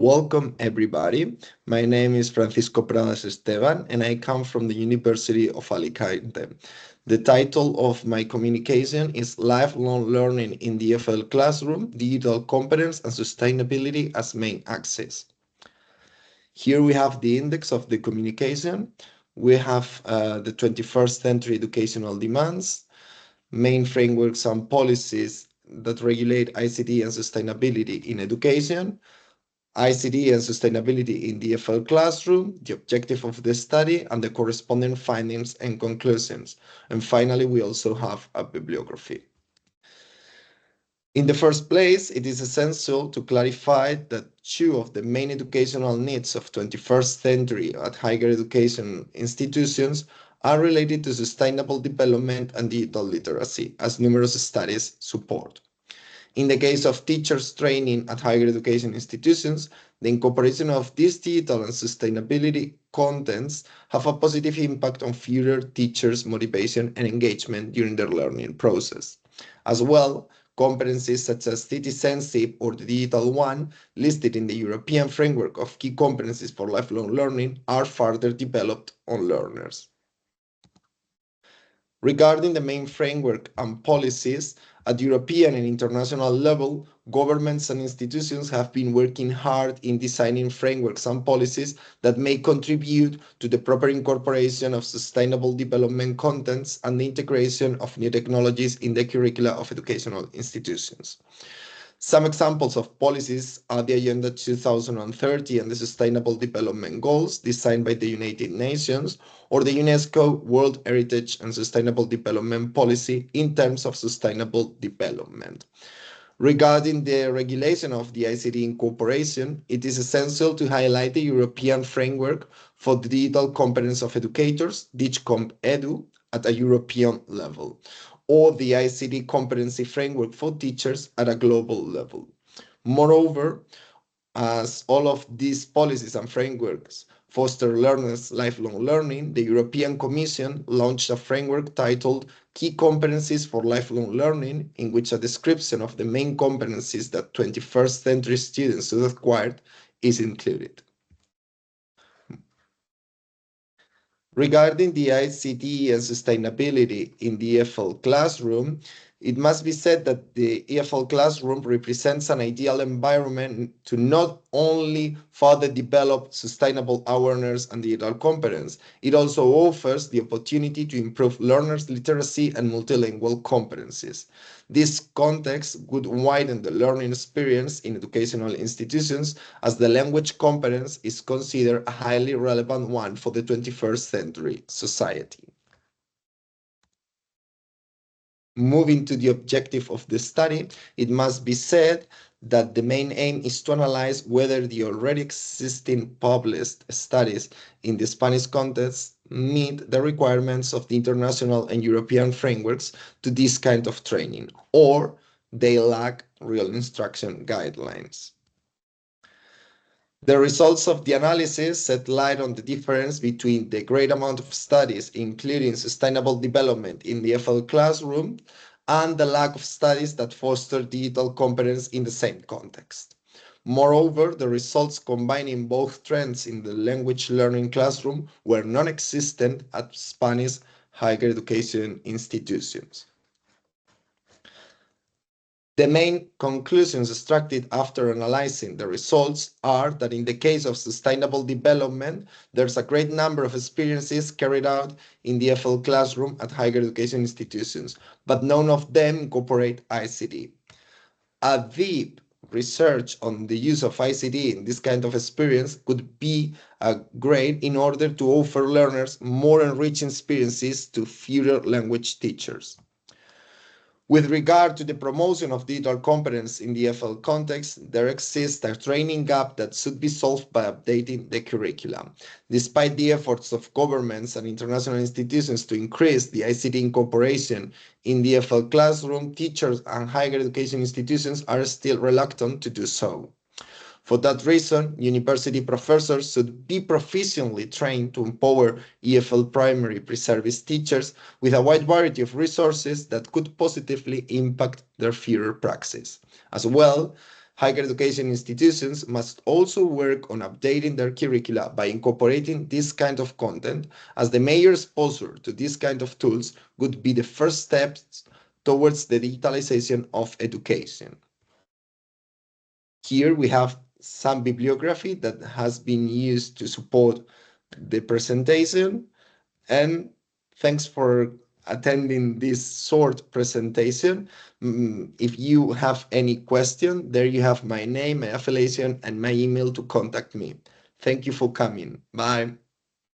Welcome everybody. My name is Francisco Pradas Esteban and I come from the University of Alicante. The title of my communication is Lifelong Learning in the EFL Classroom, Digital Competence and Sustainability as Main Axis. Here we have the index of the communication. We have the 21st century educational demands, main frameworks and policies that regulate ICT and sustainability in education, ICT and sustainability in the EFL classroom, the objective of the study, and the corresponding findings and conclusions. And finally, we also have a bibliography. In the first place, it is essential to clarify that two of the main educational needs of 21st century at higher education institutions are related to sustainable development and digital literacy, as numerous studies support. In the case of teachers training at higher education institutions, the incorporation of these digital and sustainability contents have a positive impact on future teachers' motivation and engagement during their learning process. As well, competencies such as citizenship or the digital one, listed in the European framework of key competencies for lifelong learning, are further developed on learners. Regarding the main framework and policies, at European and international level, governments and institutions have been working hard in designing frameworks and policies that may contribute to the proper incorporation of sustainable development contents and the integration of new technologies in the curricula of educational institutions. Some examples of policies are the Agenda 2030 and the Sustainable Development Goals designed by the United Nations, or the UNESCO World Heritage and Sustainable Development Policy in terms of sustainable development. Regarding the regulation of the ICT incorporation, it is essential to highlight the European framework for the digital competence of educators, DigComp-Edu, at a European level, or the ICT competency framework for teachers at a global level. Moreover, as all of these policies and frameworks foster learners' lifelong learning, the European Commission launched a framework titled Key Competencies for Lifelong Learning, in which a description of the main competencies that 21st century students should acquire is included. Regarding the ICT and sustainability in the EFL classroom, it must be said that the EFL classroom represents an ideal environment to not only further develop sustainable awareness and digital competence, it also offers the opportunity to improve learners' literacy and multilingual competencies. This context would widen the learning experience in educational institutions as the language competence is considered a highly relevant one for the 21st century society. Moving to the objective of the study, it must be said that the main aim is to analyze whether the already existing published studies in the Spanish context meet the requirements of the international and European frameworks to this kind of training, or they lack real instruction guidelines. The results of the analysis shed light on the difference between the great amount of studies, including sustainable development in the EFL classroom, and the lack of studies that foster digital competence in the same context. Moreover, the results combining both trends in the language learning classroom were non-existent at Spanish higher education institutions. The main conclusions extracted after analyzing the results are that in the case of sustainable development, there's a great number of experiences carried out in the EFL classroom at higher education institutions, but none of them incorporate ICT. A deep research on the use of ICT in this kind of experience could be great in order to offer learners more enriching experiences to future language teachers. With regard to the promotion of digital competence in the EFL context, there exists a training gap that should be solved by updating the curriculum. Despite the efforts of governments and international institutions to increase the ICT incorporation in the EFL classroom, teachers and higher education institutions are still reluctant to do so. For that reason, university professors should be proficiently trained to empower EFL primary pre-service teachers with a wide variety of resources that could positively impact their future praxis. As well, Higher education institutions must also work on updating their curricula by incorporating this kind of content, as the major exposure to this kind of tools would be the first steps towards the digitalization of education. Here we have some bibliography that has been used to support the presentation, and thanks for attending this short presentation. If you have any question, there you have my name, my affiliation, and my email to contact me. Thank you for coming. Bye.